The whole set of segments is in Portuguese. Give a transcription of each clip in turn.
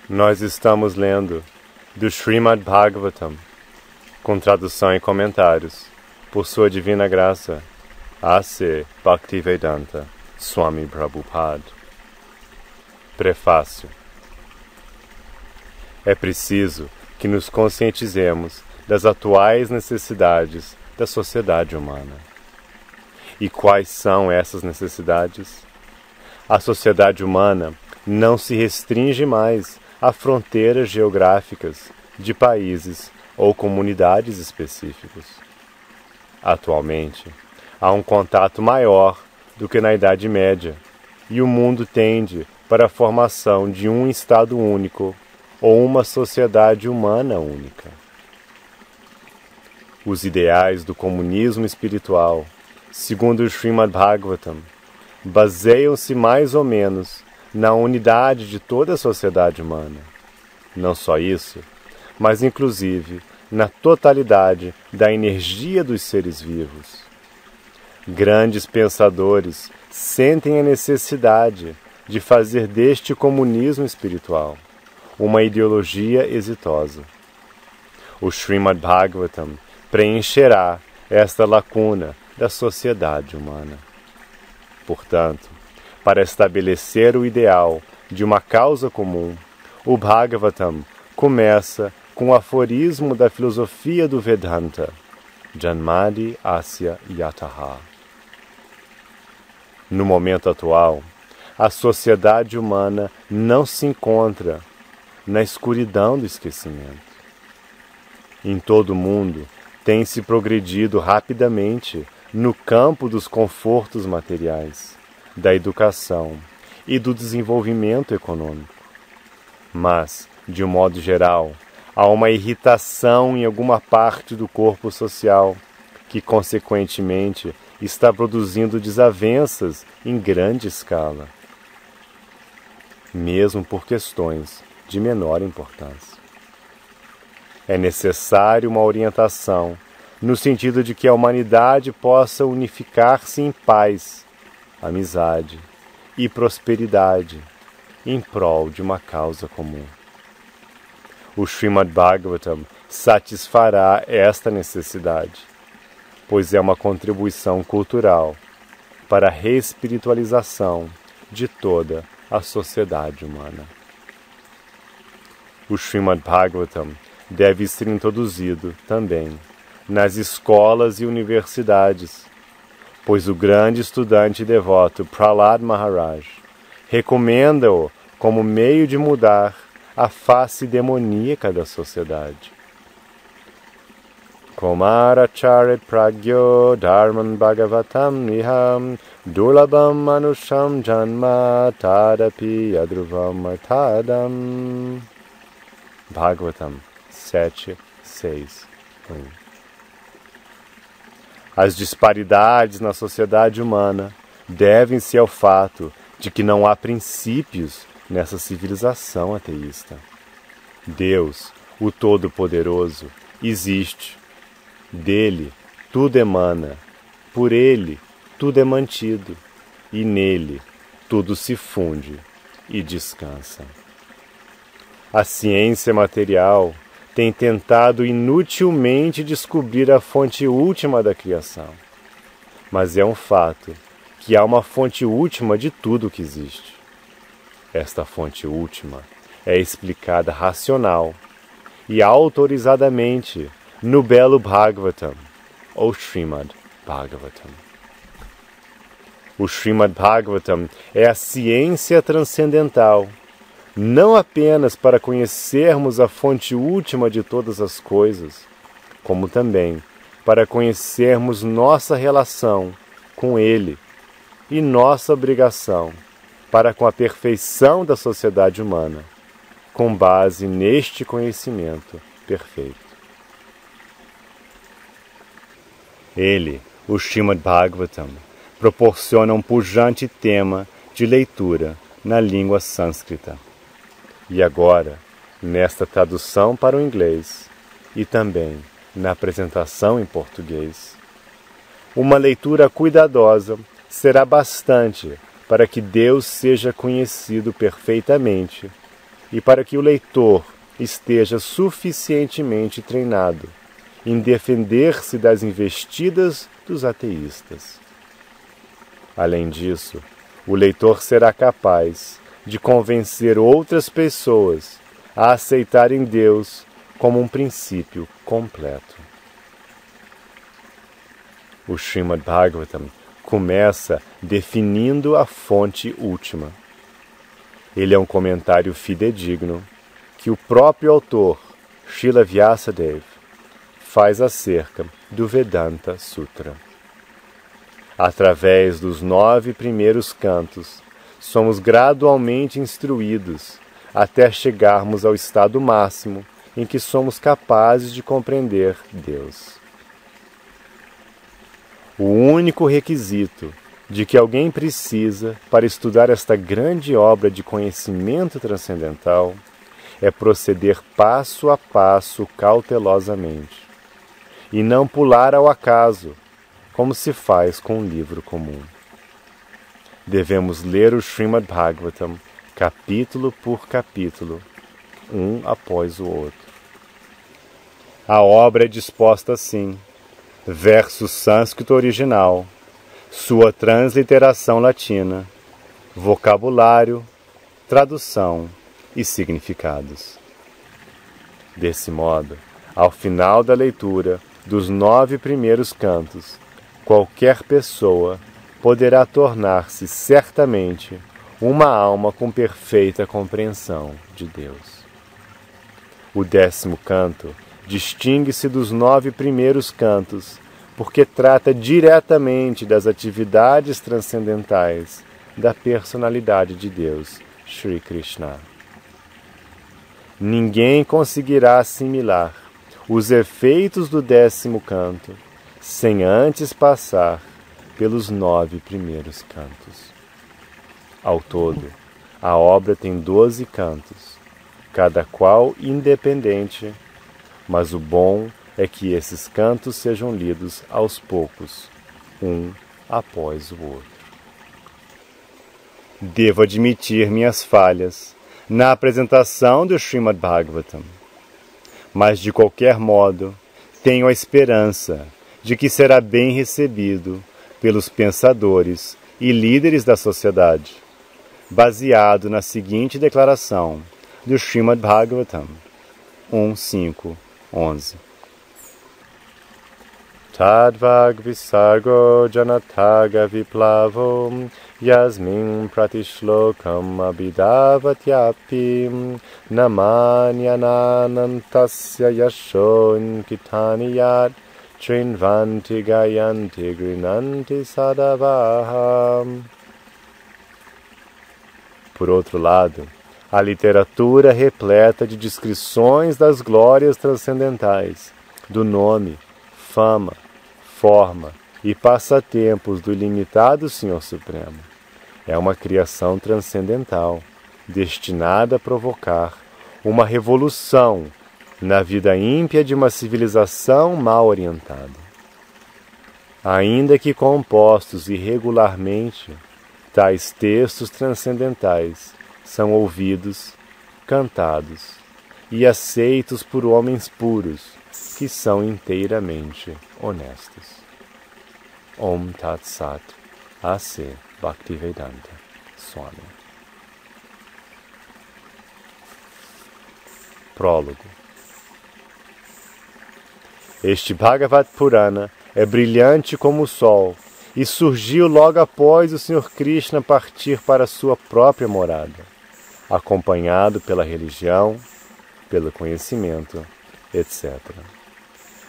Nós estamos lendo do Srimad Bhagavatam, com tradução e comentários, por sua divina graça, A.C. Bhaktivedanta Swami Prabhupada. Prefácio. É preciso que nos conscientizemos das atuais necessidades da sociedade humana. E quais são essas necessidades? A sociedade humana não se restringe mais a fronteiras geográficas de países ou comunidades específicos. Atualmente, há um contato maior do que na Idade Média, e o mundo tende para a formação de um Estado único ou uma sociedade humana única. Os ideais do comunismo espiritual, segundo o Srimad Bhagavatam, baseiam-se mais ou menos na unidade de toda a sociedade humana. Não só isso, mas inclusive na totalidade da energia dos seres vivos. Grandes pensadores sentem a necessidade de fazer deste comunismo espiritual uma ideologia exitosa. O Srimad Bhagavatam preencherá esta lacuna da sociedade humana. Portanto, para estabelecer o ideal de uma causa comum, o Bhagavatam começa com o aforismo da filosofia do Vedanta, Janmadi Asya Yataha. No momento atual, a sociedade humana não se encontra na escuridão do esquecimento. Em todo o mundo, tem-se progredido rapidamente no campo dos confortos materiais, da educação e do desenvolvimento econômico. Mas, de um modo geral, há uma irritação em alguma parte do corpo social que, consequentemente, está produzindo desavenças em grande escala, mesmo por questões de menor importância. É necessário uma orientação no sentido de que a humanidade possa unificar-se em paz, amizade e prosperidade em prol de uma causa comum. O Srimad Bhagavatam satisfará esta necessidade, pois é uma contribuição cultural para a reespiritualização de toda a sociedade humana. O Srimad Bhagavatam deve ser introduzido também nas escolas e universidades, pois o grande estudante e devoto Prahlad Maharaj recomenda-o como meio de mudar a face demoníaca da sociedade. Komaracharit pragyo dharman bhagavatam niham durlabam manusham janma tadapi yadruvam artadam. Bhagavatam 7:6-1. As disparidades na sociedade humana devem-se ao fato de que não há princípios nessa civilização ateísta. Deus, o Todo-Poderoso, existe. Dele tudo emana, por ele tudo é mantido, e nele tudo se funde e descansa. A ciência material tem tentado inutilmente descobrir a fonte última da criação. Mas é um fato que há uma fonte última de tudo que existe. Esta fonte última é explicada racional e autorizadamente no belo Bhagavatam, ou Srimad Bhagavatam. O Srimad Bhagavatam é a ciência transcendental, não apenas para conhecermos a fonte última de todas as coisas, como também para conhecermos nossa relação com Ele e nossa obrigação para com a perfeição da sociedade humana, com base neste conhecimento perfeito. Ele, o Srimad Bhagavatam, proporciona um pujante tema de leitura na língua sânscrita. E agora, nesta tradução para o inglês e também na apresentação em português, uma leitura cuidadosa será bastante para que Deus seja conhecido perfeitamente e para que o leitor esteja suficientemente treinado em defender-se das investidas dos ateístas. Além disso, o leitor será capaz de convencer outras pessoas a aceitarem Deus como um princípio completo. O Srimad Bhagavatam começa definindo a fonte última. Ele é um comentário fidedigno que o próprio autor, Srila Vyasadeva, faz acerca do Vedanta Sutra. Através dos 9 primeiros cantos, somos gradualmente instruídos até chegarmos ao estado máximo em que somos capazes de compreender Deus. O único requisito de que alguém precisa para estudar esta grande obra de conhecimento transcendental é proceder passo a passo cautelosamente, e não pular ao acaso, como se faz com um livro comum. Devemos ler o Srimad Bhagavatam capítulo por capítulo, um após o outro. A obra é disposta assim: verso sânscrito original, sua transliteração latina, vocabulário, tradução e significados. Desse modo, ao final da leitura dos 9 primeiros cantos, qualquer pessoa poderá tornar-se certamente uma alma com perfeita compreensão de Deus. O 10º canto distingue-se dos 9 primeiros cantos, porque trata diretamente das atividades transcendentais da personalidade de Deus, Shri Krishna. Ninguém conseguirá assimilar os efeitos do 10º canto sem antes passar pelos 9 primeiros cantos. Ao todo, a obra tem 12 cantos, cada qual independente, mas o bom é que esses cantos sejam lidos aos poucos, um após o outro. Devo admitir minhas falhas na apresentação do Srimad Bhagavatam, mas de qualquer modo tenho a esperança de que será bem recebido pelos pensadores e líderes da sociedade, baseado na seguinte declaração do Srimad Bhagavatam 1.5.11. Tadvag visargo janataga viplavo yasmin pratishlokam abhidavatyapim namanyananantasya yashon kitaniyat trinvanti gayanti grinanti sadavaham. Por outro lado, a literatura repleta de descrições das glórias transcendentais, do nome, fama, forma e passatempos do ilimitado Senhor Supremo. É uma criação transcendental, destinada a provocar uma revolução na vida ímpia de uma civilização mal orientada. Ainda que compostos irregularmente, tais textos transcendentais são ouvidos, cantados e aceitos por homens puros, que são inteiramente honestos. Om Tat Sat, A.C. Bhaktivedanta Swami. Prólogo. Este Bhagavad Purana é brilhante como o sol e surgiu logo após o Sr. Krishna partir para sua própria morada, acompanhado pela religião, pelo conhecimento, etc.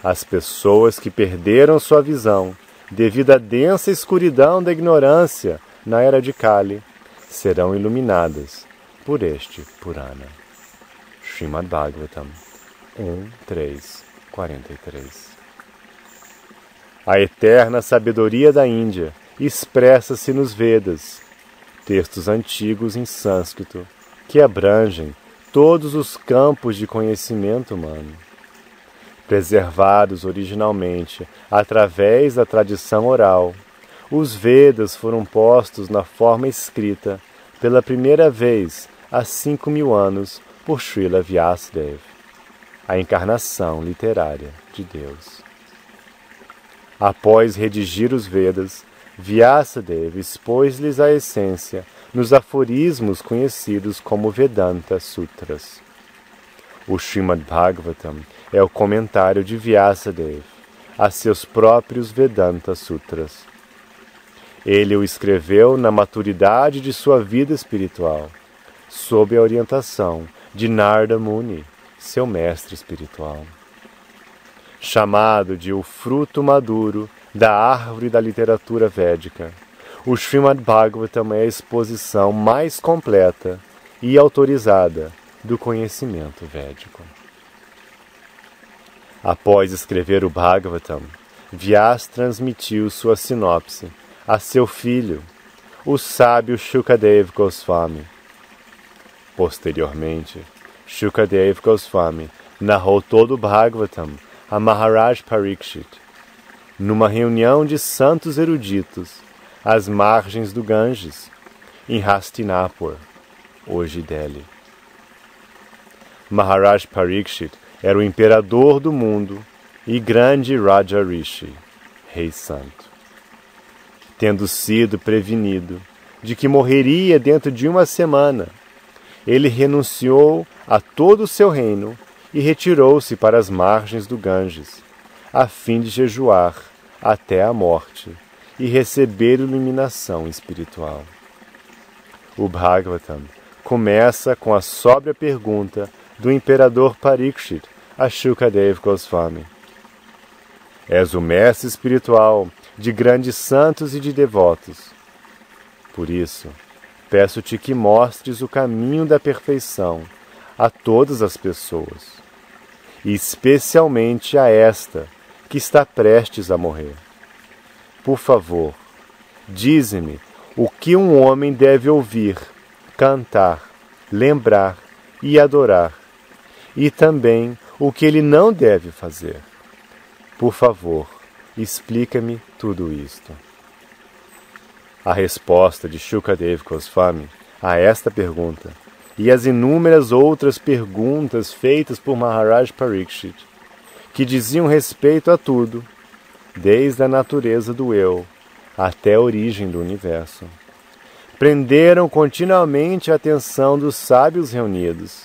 As pessoas que perderam sua visão devido à densa escuridão da ignorância na era de Kali serão iluminadas por este Purana. Srimad Bhagavatam 1.3.43. A eterna sabedoria da Índia expressa-se nos Vedas, textos antigos em sânscrito que abrangem todos os campos de conhecimento humano. Preservados originalmente através da tradição oral, os Vedas foram postos na forma escrita pela primeira vez há 5.000 anos por Srila Vyasadeva, a encarnação literária de Deus. Após redigir os Vedas, Vyasadeva expôs-lhes a essência nos aforismos conhecidos como Vedanta Sutras. O Srimad Bhagavatam é o comentário de Vyasadeva a seus próprios Vedanta Sutras. Ele o escreveu na maturidade de sua vida espiritual, sob a orientação de Narada Muni, seu mestre espiritual. Chamado de o fruto maduro da árvore da literatura védica, o Srimad Bhagavatam é a exposição mais completa e autorizada do conhecimento védico. Após escrever o Bhagavatam, Vyasa transmitiu sua sinopse a seu filho, o sábio Shukadeva Goswami. Posteriormente, Shukadeva Goswami narrou todo o Bhagavatam a Maharaj Parikshit, numa reunião de santos eruditos às margens do Ganges, em Hastinapur, hoje Delhi. Maharaj Parikshit era o imperador do mundo e grande Raja Rishi, rei santo. Tendo sido prevenido de que morreria dentro de uma semana, ele renunciou a todo o seu reino e retirou-se para as margens do Ganges, a fim de jejuar até a morte e receber iluminação espiritual. O Bhagavatam começa com a sóbria pergunta do imperador Parikshit a Shukadeva Goswami: És o mestre espiritual de grandes santos e de devotos. Por isso, peço-te que mostres o caminho da perfeição a todas as pessoas, e especialmente a esta que está prestes a morrer. Por favor, dize-me o que um homem deve ouvir, cantar, lembrar e adorar, e também o que ele não deve fazer. Por favor, explica-me tudo isto. A resposta de Shukadeva Goswami a esta pergunta e as inúmeras outras perguntas feitas por Maharaj Parikshit, que diziam respeito a tudo, desde a natureza do eu até a origem do universo, prenderam continuamente a atenção dos sábios reunidos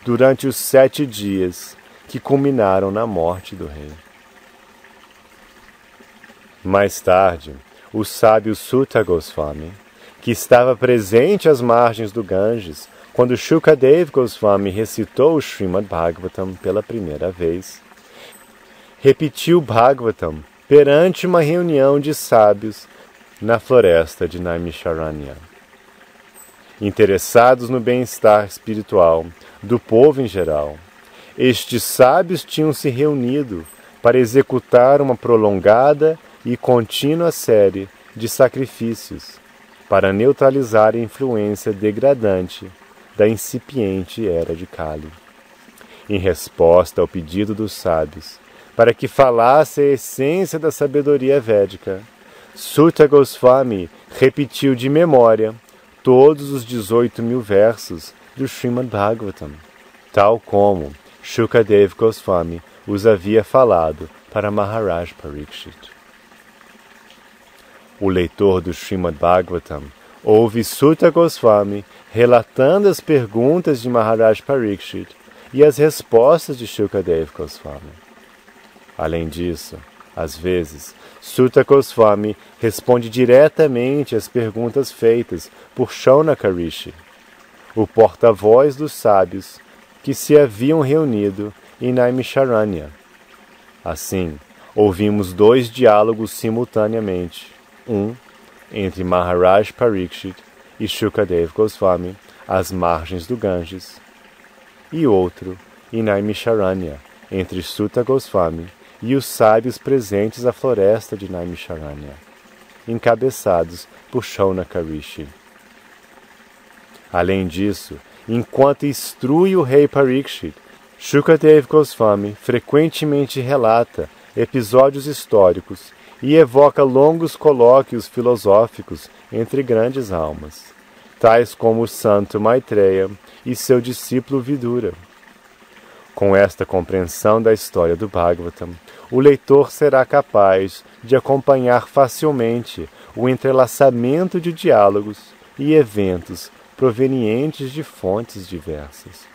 durante os 7 dias que culminaram na morte do rei. Mais tarde, o sábio Suta Goswami, que estava presente às margens do Ganges quando Shukadeva Goswami recitou o Srimad Bhagavatam pela primeira vez, repetiu o Bhagavatam perante uma reunião de sábios na floresta de Naimisharanya. Interessados no bem-estar espiritual do povo em geral, estes sábios tinham se reunido para executar uma prolongada e contínua série de sacrifícios para neutralizar a influência degradante da incipiente era de Kali. Em resposta ao pedido dos sábios para que falasse a essência da sabedoria védica, Suta Goswami repetiu de memória todos os 18.000 versos do Srimad Bhagavatam, tal como Shukadeva Goswami os havia falado para Maharaj Parikshit. O leitor do Srimad Bhagavatam ouve Suta Goswami relatando as perguntas de Maharaj Parikshit e as respostas de Shukadeva Goswami. Além disso, às vezes, Suta Goswami responde diretamente às perguntas feitas por Shaunaka Rishi, o porta-voz dos sábios que se haviam reunido em Naimisharanya. Assim, ouvimos 2 diálogos simultaneamente, um entre Maharaj Parikshit e Shukadeva Goswami às margens do Ganges, e outro em Naimisharanya entre Suta Goswami e os sábios presentes à floresta de Naimisharanya, encabeçados por Shaunaka Rishi. Além disso, enquanto instrui o rei Parikshit, Shukadeva Goswami frequentemente relata episódios históricos e evoca longos colóquios filosóficos entre grandes almas, tais como o santo Maitreya e seu discípulo Vidura. Com esta compreensão da história do Bhagavatam, o leitor será capaz de acompanhar facilmente o entrelaçamento de diálogos e eventos provenientes de fontes diversas.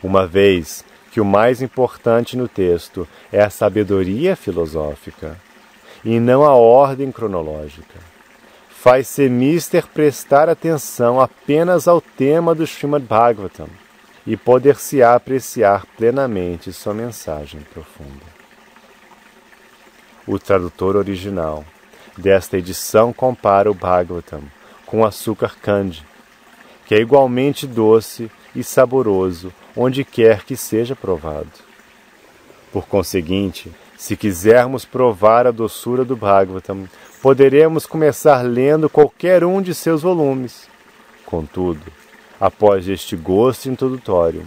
Uma vez que o mais importante no texto é a sabedoria filosófica, e não a ordem cronológica, faz-se mister prestar atenção apenas ao tema do Srimad Bhagavatam e poder-se apreciar plenamente sua mensagem profunda. O tradutor original desta edição compara o Bhagavatam com açúcar candy, que é igualmente doce e saboroso onde quer que seja provado. Por conseguinte, se quisermos provar a doçura do Bhagavatam, poderemos começar lendo qualquer um de seus volumes. Contudo, após este gosto introdutório,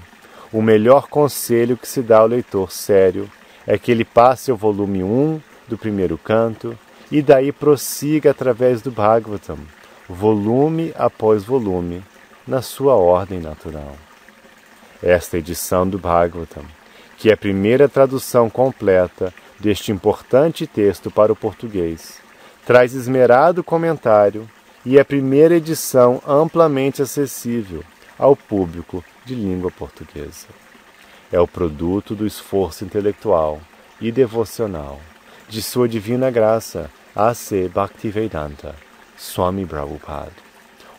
o melhor conselho que se dá ao leitor sério é que ele passe ao volume 1 do primeiro canto e daí prossiga através do Bhagavatam, volume após volume, na sua ordem natural. Esta edição do Bhagavatam, que é a primeira tradução completa deste importante texto para o português, traz esmerado comentário e é a primeira edição amplamente acessível ao público de língua portuguesa. É o produto do esforço intelectual e devocional de sua divina graça A.C. Bhaktivedanta Swami Prabhupada,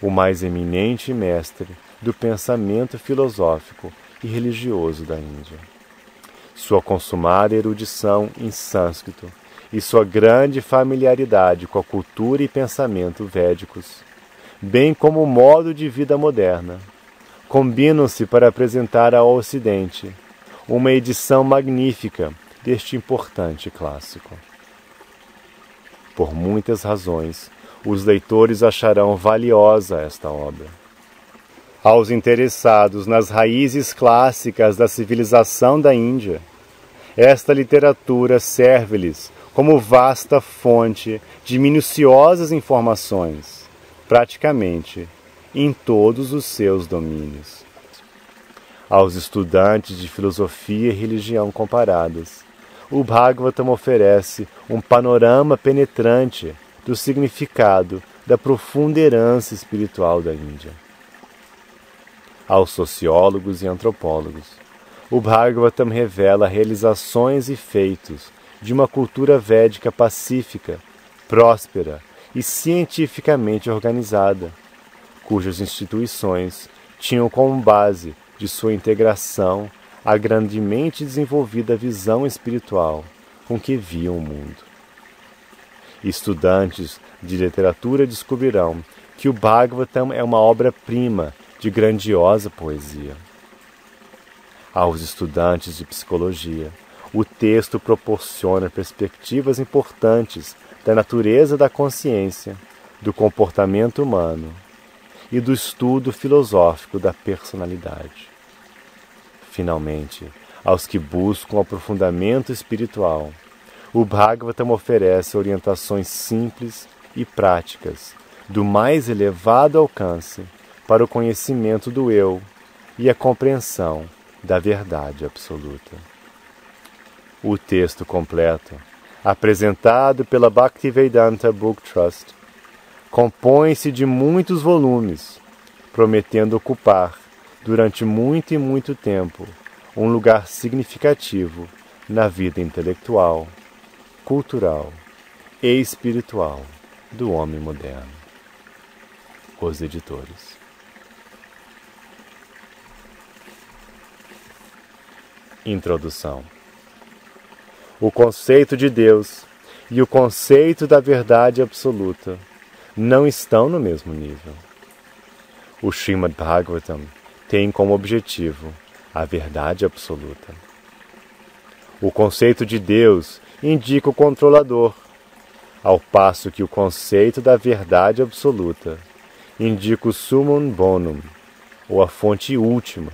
o mais eminente mestre do pensamento filosófico e religioso da Índia. Sua consumada erudição em sânscrito e sua grande familiaridade com a cultura e pensamento védicos, bem como o modo de vida moderna, combinam-se para apresentar ao Ocidente uma edição magnífica deste importante clássico. Por muitas razões, os leitores acharão valiosa esta obra. Aos interessados nas raízes clássicas da civilização da Índia, esta literatura serve-lhes como vasta fonte de minuciosas informações, praticamente em todos os seus domínios. Aos estudantes de filosofia e religião comparadas, o Bhagavatam oferece um panorama penetrante do significado da profunda herança espiritual da Índia. Aos sociólogos e antropólogos, o Bhagavatam revela realizações e feitos de uma cultura védica pacífica, próspera e cientificamente organizada, cujas instituições tinham como base de sua integração a grandemente desenvolvida visão espiritual com que viam o mundo. Estudantes de literatura descobrirão que o Bhagavatam é uma obra-prima de grandiosa poesia. Aos estudantes de psicologia, o texto proporciona perspectivas importantes da natureza da consciência, do comportamento humano e do estudo filosófico da personalidade. Finalmente, aos que buscam aprofundamento espiritual, o Bhagavatam oferece orientações simples e práticas do mais elevado alcance para o conhecimento do eu e a compreensão da verdade absoluta. O texto completo, apresentado pela Bhaktivedanta Book Trust, compõe-se de muitos volumes, prometendo ocupar, durante muito e muito tempo, um lugar significativo na vida intelectual, cultural e espiritual do homem moderno. Os editores. Introdução. O conceito de Deus e o conceito da verdade absoluta não estão no mesmo nível. O Srimad Bhagavatam tem como objetivo a verdade absoluta. O conceito de Deus indica o controlador, ao passo que o conceito da verdade absoluta indica o summum bonum, ou a fonte última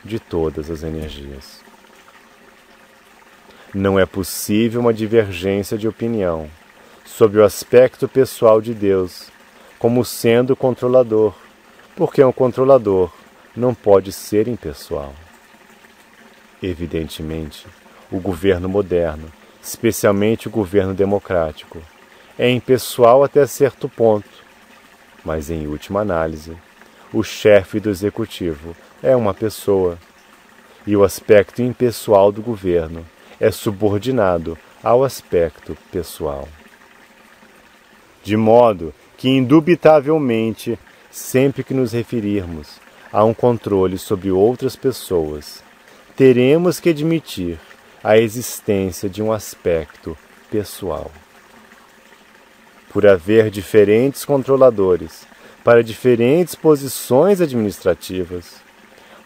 de todas as energias. Não é possível uma divergência de opinião sobre o aspecto pessoal de Deus, como sendo controlador, porque um controlador não pode ser impessoal. Evidentemente, o governo moderno, especialmente o governo democrático, é impessoal até certo ponto, mas em última análise, o chefe do executivo é uma pessoa, e o aspecto impessoal do governo é subordinado ao aspecto pessoal. De modo que, indubitavelmente, sempre que nos referirmos a um controle sobre outras pessoas, teremos que admitir a existência de um aspecto pessoal. Por haver diferentes controladores para diferentes posições administrativas,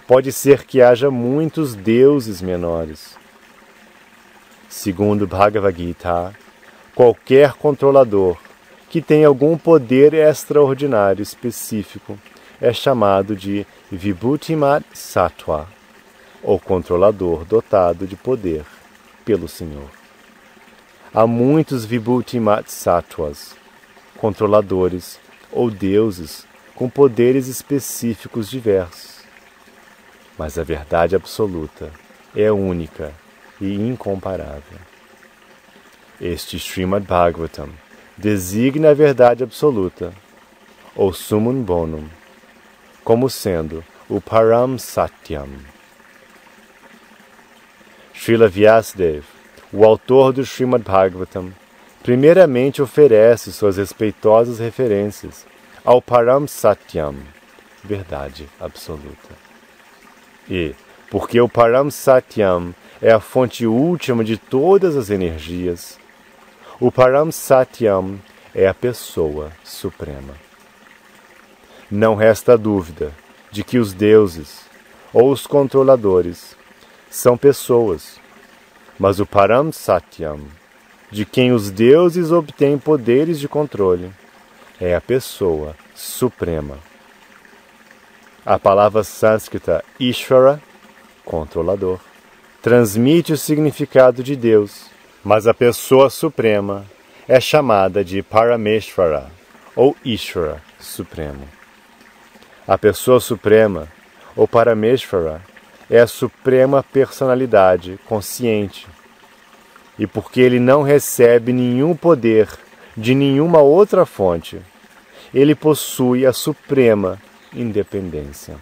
pode ser que haja muitos deuses menores. Segundo Bhagavad Gita, qualquer controlador que tem algum poder extraordinário específico é chamado de Vibhutimat Sattva, ou controlador dotado de poder pelo Senhor. Há muitos Vibhutimat Sattvas, controladores ou deuses com poderes específicos diversos. Mas a verdade absoluta é única e incomparável. Este Srimad Bhagavatam designa a verdade absoluta, ou Summum Bonum, como sendo o Param Satyam. Srila Vyasadeva, o autor do Srimad Bhagavatam, primeiramente oferece suas respeitosas referências ao Param Satyam, verdade absoluta. E, porque o Param Satyam é a fonte última de todas as energias, o Param Satyam é a pessoa suprema. Não resta dúvida de que os deuses, ou os controladores, são pessoas, mas o Param Satyam, de quem os deuses obtêm poderes de controle, é a pessoa suprema. A palavra sânscrita Ishvara, controlador, transmite o significado de Deus, mas a pessoa suprema é chamada de Parameshvara, ou Ishvara, supremo. A pessoa suprema, ou Parameshvara, é a suprema personalidade consciente, e porque ele não recebe nenhum poder de nenhuma outra fonte, ele possui a suprema independência.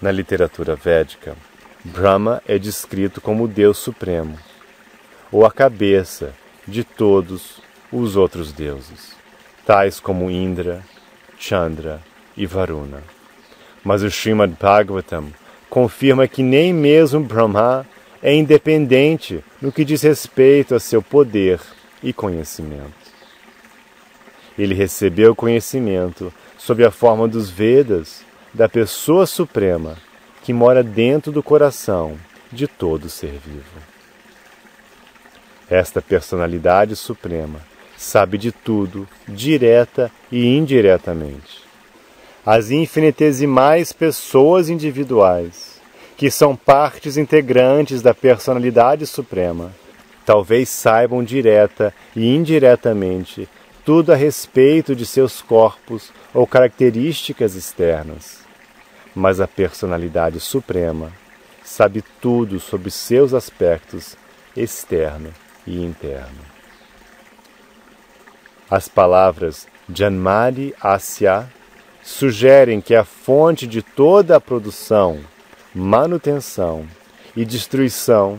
Na literatura védica, Brahma é descrito como o Deus Supremo, ou a cabeça de todos os outros deuses, tais como Indra, Chandra e Varuna. Mas o Srimad Bhagavatam confirma que nem mesmo Brahma é independente no que diz respeito a seu poder e conhecimento. Ele recebeu conhecimento sob a forma dos Vedas da pessoa suprema que mora dentro do coração de todo ser vivo. Esta personalidade suprema sabe de tudo, direta e indiretamente. As infinitesimais pessoas individuais, que são partes integrantes da personalidade suprema, talvez saibam direta e indiretamente tudo a respeito de seus corpos ou características externas. Mas a personalidade suprema sabe tudo sobre seus aspectos externo e interno. As palavras Janmadi Asya sugerem que a fonte de toda a produção, manutenção e destruição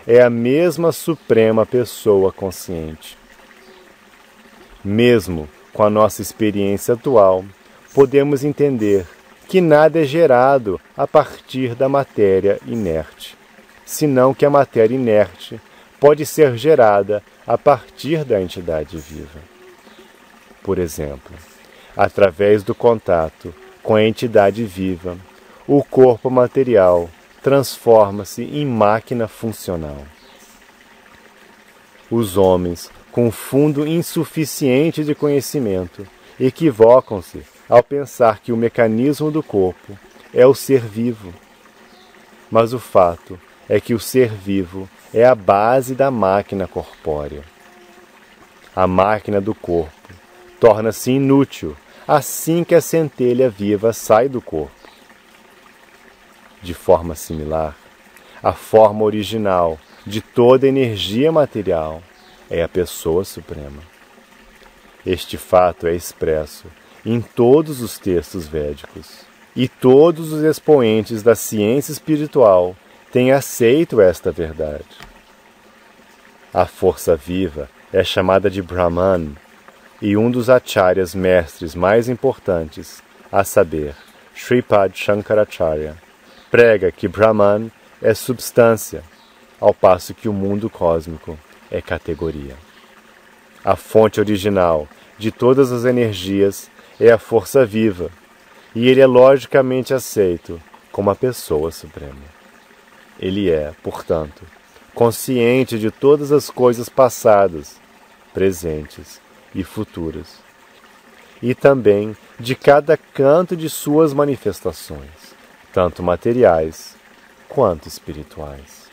é a mesma suprema pessoa consciente. Mesmo com a nossa experiência atual, podemos entender que nada é gerado a partir da matéria inerte, senão que a matéria inerte pode ser gerada a partir da entidade viva. Por exemplo, através do contato com a entidade viva, o corpo material transforma-se em máquina funcional. Os homens, com fundo insuficiente de conhecimento, equivocam-se ao pensar que o mecanismo do corpo é o ser vivo. Mas o fato é que o ser vivo é a base da máquina corpórea. A máquina do corpo torna-se inútil assim que a centelha viva sai do corpo. De forma similar, a forma original de toda energia material é a Pessoa Suprema. Este fato é expresso em todos os textos védicos, e todos os expoentes da ciência espiritual têm aceito esta verdade. A força viva é chamada de Brahman, e um dos acharyas mestres mais importantes, a saber, Shripad Shankaracharya, prega que Brahman é substância, ao passo que o mundo cósmico é categoria. A fonte original de todas as energias é a força viva, e ele é logicamente aceito como a Pessoa Suprema. Ele é, portanto, consciente de todas as coisas passadas, presentes e futuras, e também de cada canto de suas manifestações, tanto materiais quanto espirituais.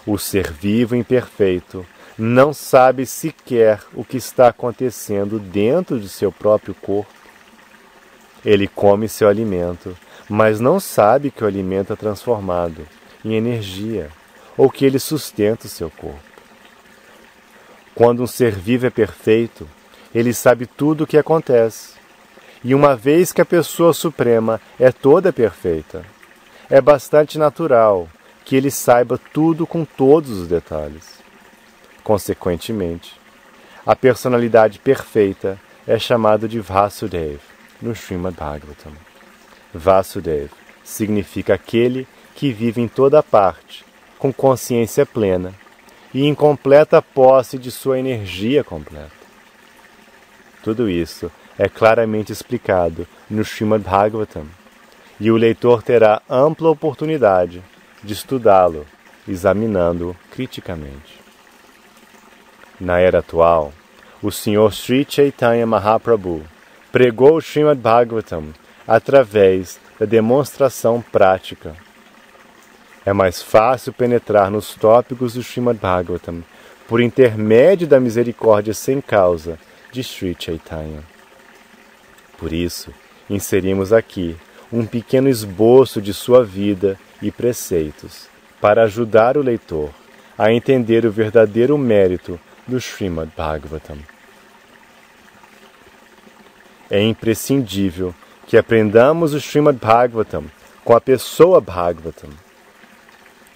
O ser vivo imperfeito não sabe sequer o que está acontecendo dentro de seu próprio corpo. Ele come seu alimento, mas não sabe que o alimento é transformado em energia ou que ele sustenta o seu corpo. Quando um ser vivo é perfeito, ele sabe tudo o que acontece. E uma vez que a Pessoa Suprema é toda perfeita, é bastante natural que ele saiba tudo com todos os detalhes. Consequentemente, a personalidade perfeita é chamada de Vasudeva no Srimad Bhagavatam. Vasudeva significa aquele que vive em toda parte, com consciência plena e em completa posse de sua energia completa. Tudo isso é claramente explicado no Srimad Bhagavatam, e o leitor terá ampla oportunidade de estudá-lo, examinando-o criticamente. Na era atual, o Sr. Sri Chaitanya Mahaprabhu pregou o Srimad Bhagavatam através da demonstração prática. É mais fácil penetrar nos tópicos do Srimad Bhagavatam por intermédio da misericórdia sem causa de Sri Chaitanya. Por isso, inserimos aqui um pequeno esboço de sua vida e preceitos, para ajudar o leitor a entender o verdadeiro mérito do Srimad Bhagavatam. É imprescindível que aprendamos o Srimad Bhagavatam com a Pessoa Bhagavatam.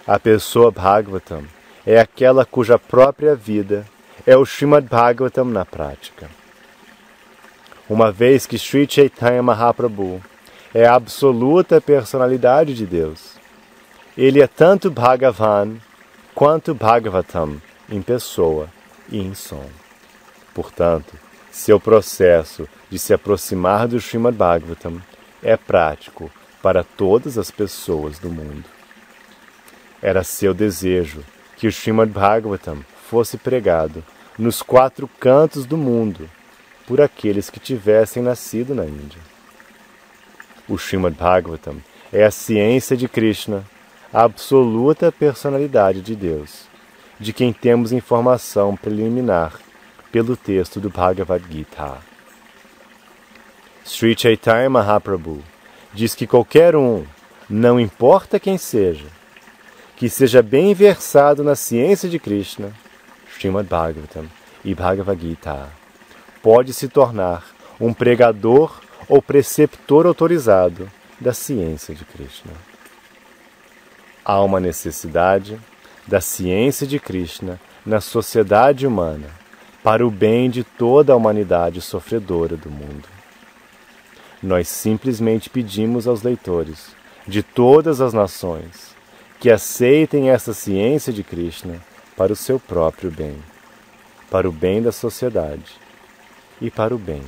A Pessoa Bhagavatam é aquela cuja própria vida é o Srimad Bhagavatam na prática. Uma vez que Sri Chaitanya Mahaprabhu é a absoluta personalidade de Deus, ele é tanto Bhagavan quanto Bhagavatam em pessoa e em som. Portanto, seu processo de se aproximar do Srimad Bhagavatam é prático para todas as pessoas do mundo. Era seu desejo que o Srimad Bhagavatam fosse pregado nos 4 cantos do mundo por aqueles que tivessem nascido na Índia. O Srimad Bhagavatam é a ciência de Krishna, a absoluta personalidade de Deus, de quem temos informação preliminar pelo texto do Bhagavad Gita. Sri Chaitanya Mahaprabhu diz que qualquer um, não importa quem seja, que seja bem versado na ciência de Krishna, Srimad Bhagavatam e Bhagavad Gita, pode se tornar um pregador ou preceptor autorizado da ciência de Krishna. Há uma necessidade da ciência de Krishna na sociedade humana para o bem de toda a humanidade sofredora do mundo. Nós simplesmente pedimos aos leitores de todas as nações que aceitem essa ciência de Krishna para o seu próprio bem, para o bem da sociedade e para o bem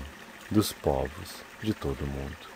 dos povos de todo o mundo.